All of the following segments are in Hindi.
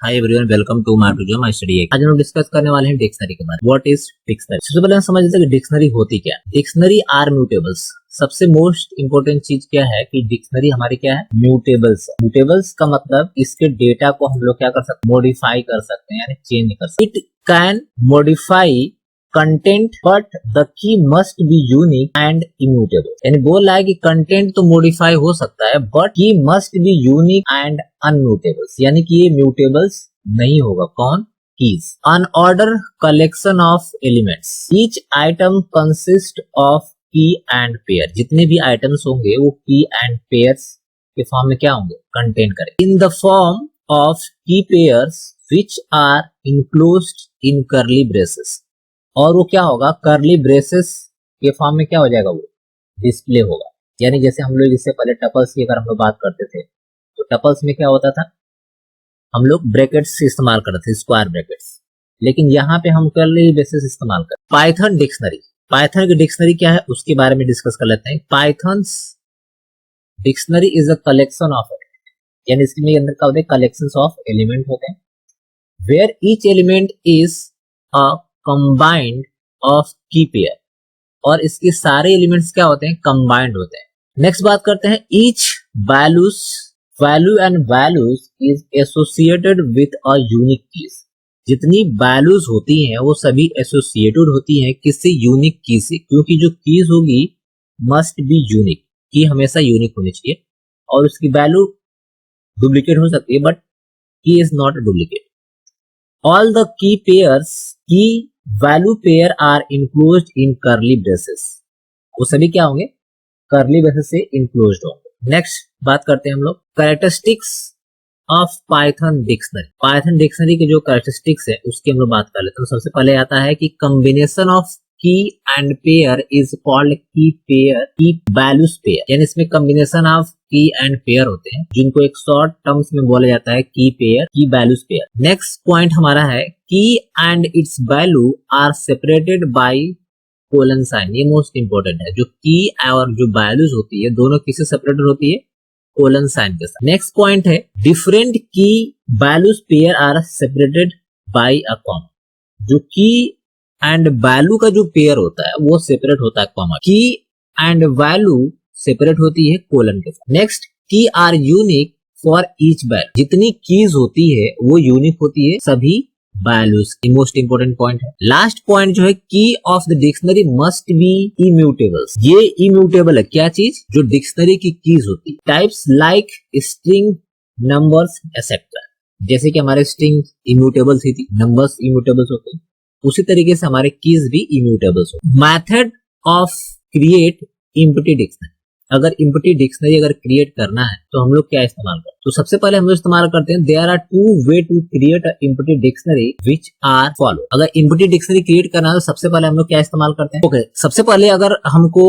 Hi everyone, welcome to my study. आज हम डिस्कस करने वाले हैं डिक्शनरी के बारे में। What is dictionary? सबसे पहले हम समझ लेते हैं कि डिक्शनरी होती क्या है। Dictionary are mutables. सबसे मोस्ट इंपोर्टेंट चीज क्या है कि डिक्शनरी हमारी क्या है, म्यूटेबल्स। म्यूटेबल्स का मतलब इसके डेटा को हम लोग क्या कर सकते हैं, मॉडिफाई कर सकते हैं, यानी चेंज कर सकते हैं। It can modify content but the key must be unique and immutable. यानी बोल रहा है कि कंटेंट तो मॉडिफाई हो सकता है बट की मस्ट बी यूनिक एंड अनम्यूटेबल्स, यानी कि ये म्यूटेबल्स नहीं होगा। कौन? Keys. Unordered collection of elements. Each item consist of की एंड पेयर। जितने भी आइटम्स होंगे वो की एंड पेयर्स के फॉर्म में क्या होंगे, कंटेन करें। In the form of key pairs which are enclosed in curly braces. और वो क्या होगा, कर्ली ब्रेसेस के फॉर्म में क्या हो जाएगा, वो डिस्प्ले होगा। यानी जैसे हम लोग इससे पहले टपल्स की अगर हम लोग बात करते थे तो टपल्स में क्या होता था, हम लोग ब्रैकेट्स इस्तेमाल करते थे, स्क्वायर ब्रैकेट्स। लेकिन यहाँ पे हम कर्ली ब्रेसेस इस्तेमाल करते हैं। Python dictionary. पाइथन की डिक्शनरी क्या है उसके बारे में डिस्कस कर लेते हैं। Pythons dictionary is a collection of, यानी इसके अंदर क्या होते हैं, कलेक्शंस ऑफ एलिमेंट होते हैं, where each element is a combined of key pair. और इसके सारे एलिमेंट्स क्या होते हैं, कंबाइंड होते हैं। नेक्स्ट बात करते हैं each value and values is associated with a unique keys. जितनी वैल्यूज होती हैं वो सभी एसोसिएटेड होती हैं किससे, यूनिक की से। क्योंकि जो कीज होगी मस्ट बी यूनिक, की हमेशा यूनिक होनी चाहिए। और उसकी वैल्यू डुप्लीकेट हो सकती है but key is not duplicate. All the key pairs, key value pair are enclosed in curly braces. वो सभी क्या होंगे, कर्ली ब्रेसेस से इनक्लोज्ड होंगे। नेक्स्ट बात करते हैं हम लोग characteristics of Python dictionary. Python dictionary के जो कैरेक्टरिस्टिक्स है उसकी हम लोग बात कर लेते हैं। तो सबसे पहले आता है कि कॉम्बिनेशन ऑफ की एंड पेयर इज कॉल्ड की पेयर, की वैल्यूज पेयर। यानी इसमें कॉम्बिनेशन ऑफ की एंड पेयर होते हैं जिनको एक शॉर्ट टर्म्स में बोला जाता है की पेयर, की वैल्यूज पेयर। नेक्स्ट पॉइंट हमारा है key and its value are separated by colon sign. ये मोस्ट इंपोर्टेंट है। जो की और जो वैल्यूज होती है दोनों किससे सेपरेटेड होती है, कोलन साइन के साथ। नेक्स्ट पॉइंट है different key values pair are separated by a comma. जो की एंड वैल्यू का जो पेयर होता है वो सेपरेट होता है कॉमा। की एंड वैल्यू सेपरेट होती है कोलन के साथ। Next key are unique for each value. जितनी कीज होती है वो यूनिक होती है सभी वैल्यूज। मोस्ट इंपोर्टेंट पॉइंट है। लास्ट पॉइंट जो है key of the dictionary must be immutables. ये इम्यूटेबल है क्या चीज, जो डिक्शनरी की कीज होती है। Types like string, numbers etcetera. जैसे कि हमारे स्ट्रिंग इम्यूटेबल थी, नंबर्स इम्यूटेबल्स होते हैं, उसी तरीके से हमारे कीज भी इम्यूटेबल्स होते हैं। Method of create empty dictionary. अगर एम्प्टी डिक्शनरी अगर क्रिएट करना है तो हम लोग क्या इस्तेमाल करते हैं, तो सबसे पहले हम लोग इस्तेमाल करते हैं there are two ways to create a empty dictionary which are follow. अगर एम्प्टी डिक्शनरी क्रिएट करना है तो सबसे पहले हम लोग क्या इस्तेमाल करते हैं, ओके सबसे पहले अगर हमको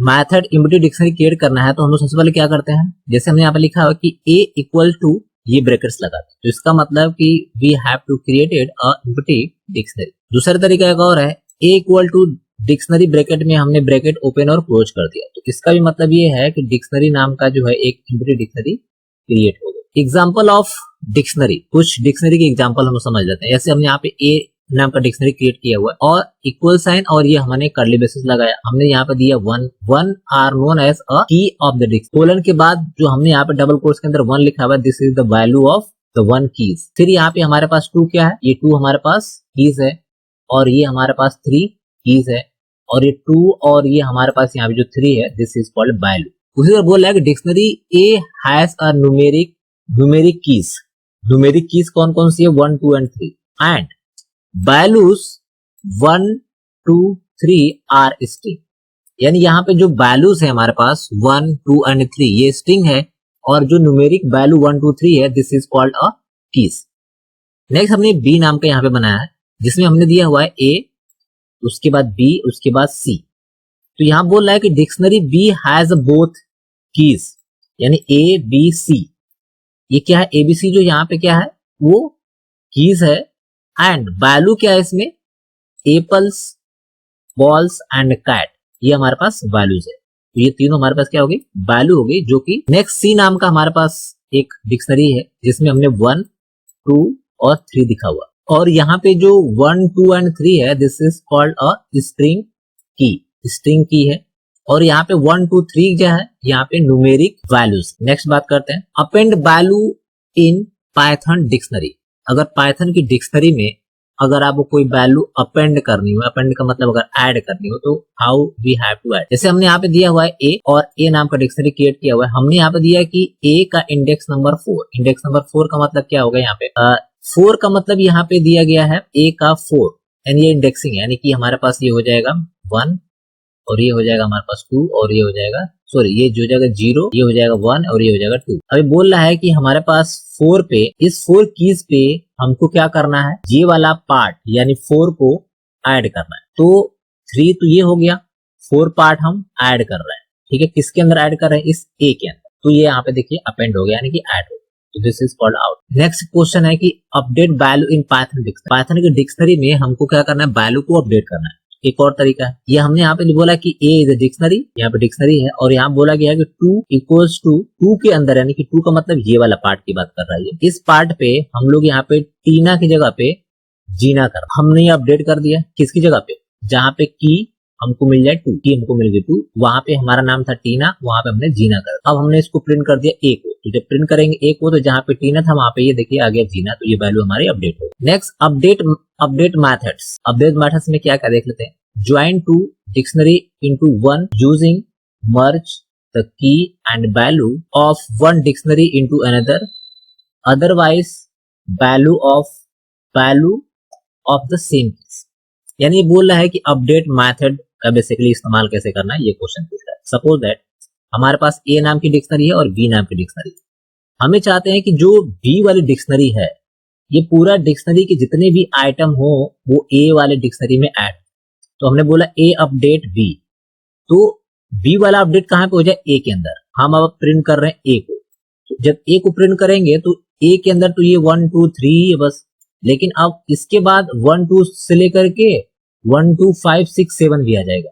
मेथड एम्प्टी डिक्शनरी क्रिएट करना है तो हम लोग सबसे पहले क्या करते हैं, जैसे हमने यहाँ पे लिखा है कि a इक्वल टू, ये ब्रैकेट्स लगाते हैं, तो इसका मतलब कि we have to created a empty dictionary. दूसरा तरीका एक और है, a equal to dictionary bracket में हमने ब्रैकेट ओपन और क्लोज कर दिया। तो इसका भी मतलब ये है कि डिक्शनरी नाम का जो है एक एम्प्टी डिक्शनरी क्रिएट हो गया। एग्जांपल ऑफ डिक्शनरी, कुछ डिक्शनरी के एग्जांपल हम समझ लेते हैं। जैसे हमने यहाँ पे ए नाम का डिक्शनरी क्रिएट किया हुआ है और इक्वल साइन और ये हमने कर्ली ब्रेसेस लगाया। हमने यहाँ पे दिया one are known as a key of the dictionary. Colon के बाद जो हमने यहाँ पे डबल कोट्स के अंदर वन लिखा हुआ है, this is the value of the one keys. फिर यहाँ पे हमारे पास टू क्या है, ये टू हमारे पास कीज है और ये हमारे पास थ्री कीज है और ये टू और ये हमारे पास यहाँ पे जो थ्री है, दिस इज कॉल्ड वैल्यू। उसी तरह बोल रहा है कि dictionary A has a numeric keys. Numeric keys कौन कौन सी है, 1 2 and 3 and values 1 2 3 are string. यानी यहाँ पे जो वैल्यूज है हमारे पास 1 2 एंड 3 ये स्ट्रिंग है और जो न्यूमेरिक वैल्यू 1 2 3 है, this is called a keys. Next हमने बी नाम का यहाँ पे बनाया है जिसमें हमने दिया हुआ है ए, उसके बाद बी, उसके बाद सी। तो यहां बोल रहा है कि dictionary B has both keys, यानी ए बी सी। ये क्या है, ए बी सी जो यहाँ पे क्या है वो कीज है एंड वैल्यू क्या है इसमें, एप्पल्स, बॉल्स एंड कैट, ये हमारे पास वैल्यूज है। तो ये तीनों हमारे पास क्या होगी, वैल्यू होगी। जो कि नेक्स्ट सी नाम का हमारे पास एक डिक्शनरी है जिसमें हमने 1 2 और 3 दिखा हुआ, और यहाँ पे जो 1, 2 एंड 3 है this is called a string की है, और यहाँ पे 1, 2, 3 क्या है, यहाँ पे न्यूमेरिक वैल्यूज। नेक्स्ट बात करते हैं append value in Python dictionary. अगर पाइथन की डिक्शनरी में अगर आपको कोई वैल्यू अपेंड करनी हो, अपेंड का मतलब अगर ऐड करनी हो, तो how we have to add. जैसे हमने यहाँ पे दिया हुआ है ए, और ए नाम का डिक्शनरी क्रिएट किया हुआ है, हमने यहाँ पे दिया है कि ए का इंडेक्स नंबर 4। इंडेक्स नंबर 4 का मतलब क्या होगा, यहाँ पे 4 का मतलब यहाँ पे दिया गया है ए का 4, यानी ये इंडेक्सिंग है, यानी कि हमारे पास ये हो जाएगा 1, और ये हो जाएगा हमारे पास 2, और ये हो जाएगा सॉरी ये जो हो जाएगा 0, ये हो जाएगा 1, और ये हो जाएगा 2। अभी बोल रहा है कि हमारे पास 4 पे, इस 4 कीज पे हमको क्या करना है, ये वाला पार्ट यानी 4 को ऐड करना है। तो 3 तो ये हो गया, 4 पार्ट हम ऐड कर रहे हैं, ठीक है। किसके अंदर ऐड कर रहे हैं, इस ए के अंदर। तो ये यहाँ पे देखिए अपेंड हो गया, यानी कि ऐड हो गया। तो this is called out. Next question है कि update value in Python dictionary. Python की डिक्शनरी में हमको क्या करना है, वैल्यू को अपडेट करना है। एक और तरीका है, ये हमने यहाँ पे बोला कि ए इज अ डिक्शनरी, यहाँ पे डिक्शनरी है, और यहाँ बोला गया है कि 2 इक्वल्स टू 2 के अंदर, यानी कि 2 का मतलब ये वाला पार्ट की बात कर रहा है। इस पार्ट पे हम लोग यहाँ पे टीना की जगह पे जीना कर, हमने ये अपडेट कर दिया। किसकी जगह पे, जहाँ पे की हमको मिल जाए 2, की हमको मिल गई 2, वहां पे हमारा नाम था टीना, वहां पे हमने जीना कर। अब हमने इसको प्रिंट कर दिया ए को, तो जब प्रिंट करेंगे ए को, तो जहाँ पे टीना था वहां पे ये देखिए आ गया जीना, तो ये वैल्यू हमारी अपडेट हो। Next update methods. Update methods में क्या क्या देख लेते हैं। Join two dictionary into one using merge the key and value of one dictionary into another, otherwise value of the same keys। यानी ये बोल रहा है कि अपडेट मेथड का बेसिकली इस्तेमाल कैसे करना है, ये क्वेश्चन पूछ रहा है। सपोज दैट हमारे पास ए नाम की डिक्शनरी है और बी नाम की डिक्शनरी है। हमें चाहते हैं कि जो बी वाली डिक्शनरी है, ये पूरा डिक्शनरी के जितने भी आइटम हो वो ए वाले डिक्शनरी में ऐड। तो हमने बोला ए अपडेट बी, तो बी वाला अपडेट कहां पे हो जाए, ए के अंदर। हम अब प्रिंट कर रहे हैं ए को, तो जब ए को प्रिंट करेंगे तो ए के अंदर तो ये 1, 2, 3 है बस, लेकिन अब इसके बाद 1, 2 से लेकर के 1, 2, 5, 6, 7 भी आ जाएगा।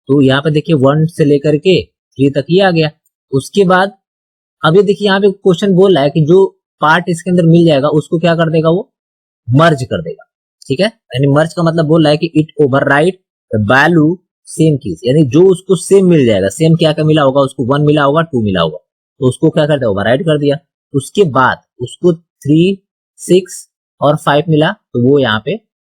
तो यहाँ पे देखिए 1 से लेकर के 3 तक ये आ गया। उसके बाद अब ये देखिए यहाँ पे क्वेश्चन बोल रहा है कि जो पार्ट इसके अंदर मिल जाएगा उसको क्या कर देगा, वो मर्ज कर देगा, ठीक है। यानी मर्ज का मतलब बोल रहा है कि it override the value same keys, यानी जो उसको सेम मिल जाएगा, सेम क्या क्या मिला होगा, उसको 1 मिला होगा, 2 मिला होगा, तो उसको क्या कर दिया, ओवरराइड कर दिया। उसके बाद उसको 3, 6 और 5 मिला, तो वो यहाँ पे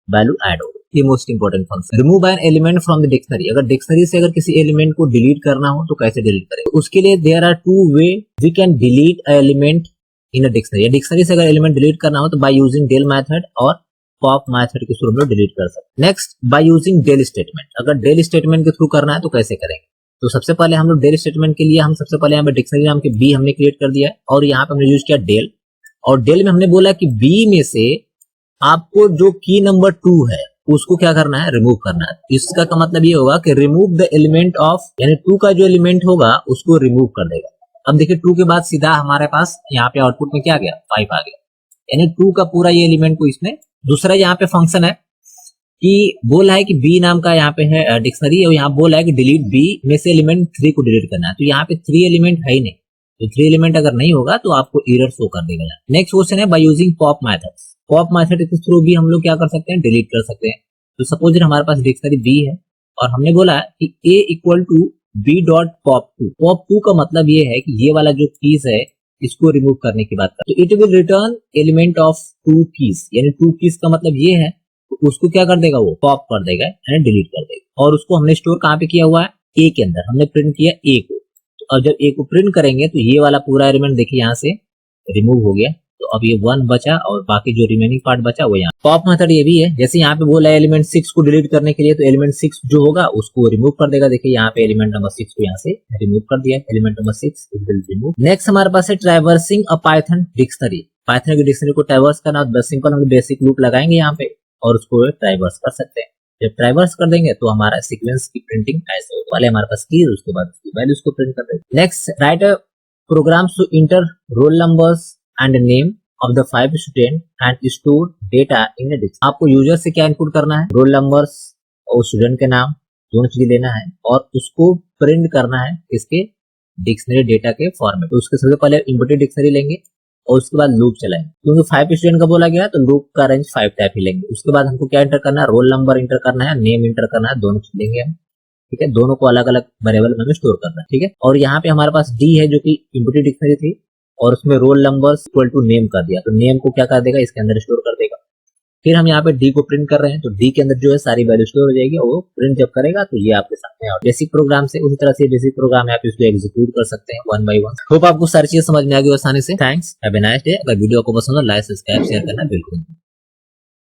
वैल्यू ऐड होगा। ये most important function. Remove an element from the dictionary. अगर डिक्शनरी से अगर किसी एलिमेंट को डिलीट करना हो तो कैसे डिलीट करें, तो उसके लिए there are 2 way we can delete a element in a dictionary. Dictionary से अगर एलिमेंट डिलीट करना हो तो बाय यूजिंग डेल मेथड और पॉप मेथड के थ्रू में डिलीट कर सकते हैं। Next by using del statement. अगर डेल स्टेटमेंट के थ्रू करना है तो कैसे करेंगे, तो सबसे पहले हम लोग डेल स्टेटमेंट के लिए हम सबसे पहले यहाँ पे डिक्शनरी नाम के बी हमने क्रिएट कर दिया है, और यहाँ पे हमने यूज किया डेल, और डेल में हमने बोला कि बी में से आपको जो की नंबर 2 है उसको क्या करना है, रिमूव करना है। इसका का मतलब ये होगा कि रिमूव द एलिमेंट ऑफ, यानी 2 का जो एलिमेंट होगा उसको रिमूव कर देगा। अब देखिए 2 के बाद सीधा हमारे पास यहाँ पे आउटपुट में क्या आ गया, 5 आ गया, यानी 2 का पूरा ये एलिमेंट को इसमें। दूसरा यहाँ पे फंक्शन है कि बोला है कि बी नाम का यहाँ पे है डिक्शनरी, और यहाँ बोला है कि डिलीट बी में से एलिमेंट 3 को डिलीट करना है। तो यहाँ पे 3 एलिमेंट है ही नहीं, तो 3 एलिमेंट अगर नहीं होगा तो आपको एरर शो कर देगा। नेक्स्ट क्वेश्चन है by using pop method. Pop method के थ्रू भी हम लोग क्या कर सकते हैं, डिलीट कर सकते हैं। तो सपोज हमारे पास डिक्शनरी बी है और हमने बोला कि a equal to B dot pop 2। Pop 2 का मतलब ये है कि ये वाला जो कीज है इसको रिमूव करने की बात कर, तो it will return element of 2 keys, यानी 2 कीज का मतलब ये है, तो उसको क्या कर देगा, वो पॉप कर देगा यानी डिलीट कर देगा। और उसको हमने स्टोर कहाँ पे किया हुआ है, ए के अंदर हमने प्रिंट किया ए को। तो अब जब ए को प्रिंट करेंगे तो ये वाला पूरा एलिमेंट देखिए यहाँ से रिमूव हो गया, तो अब ये 1 बचा और बाकी जो रिमेनिंग पार्ट बचा वो यहाँ। पॉप मेथड ये भी है, जैसे यहाँ पे बोला है एलिमेंट 6 को डिलीट करने के लिए, तो एलिमेंट 6 जो होगा उसको रिमूव कर देगा। देखिए यहाँ पे एलिमेंट नंबर 6 को यहाँ से रिमूव कर दिया, element number 6 will remove. Next हमारे पास है ट्रैवर्सिंग अ पाइथन डिक्शनरी। पाइथन की डिक्शनरी को ट्रैवर्स करना, बस सिंपल हम बेसिक लूप लगाएंगे यहाँ पे और उसको ट्रैवर्स कर सकते हैं। जब ट्रैवर्स कर देंगे तो हमारा सीक्वेंस की प्रिंटिंग ऐसे होगा, पहले हमारे पास की, उसके बाद उसकी वैल्यूज को प्रिंट कर देंगे। Next write a programs to enter roll numbers and name of the 5 student and store data in a disk। आपको यूजर से क्या इनपुट करना है, रोल नंबर्स और स्टूडेंट के नाम दोनों चीज लेना है और उसको प्रिंट करना है इसके डिक्शनरी डेटा के फॉर्मेट। तो उसके सबसे पहले इम्पोर्टेड डिक्शनरी लेंगे और उसके बाद लूप चलाएंगे, क्योंकि 5 स्टूडेंट का बोला गया तो लूप का रेंज 5 टाइप ही लेंगे। उसके बाद हमको क्या एंटर करना है, रोल नंबर एंटर करना है, नेम एंटर करना है, दोनों लेंगे हम, ठीक है। दोनों को अलग अलग वेरिएबल में हमें स्टोर करना है, ठीक है। और यहाँ पे हमारे पास डी है जो कि इम्प्टी डिक्शनरी थी, और उसमें roll number equal to name कर दिया, तो नेम को क्या कर देगा, इसके अंदर स्टोर कर देगा। फिर हम यहाँ पे डी को प्रिंट कर रहे हैं, तो डी के अंदर जो है सारी वैल्यू स्टोर हो जाएगी, और वो प्रिंट जब करेगा तो ये आपके सामने और बेसिक प्रोग्राम से उसी तरह से बेसिक प्रोग्राम है, आप इसको एग्जीक्यूट कर सकते हैं 1 by 1। होप आपको सारी चीज समझ में आ गई आसानी से। Thanks, have a nice day. अगर वीडियो को पसंद हो लाइक सब्सक्राइब शेयर करना बिल्कुल।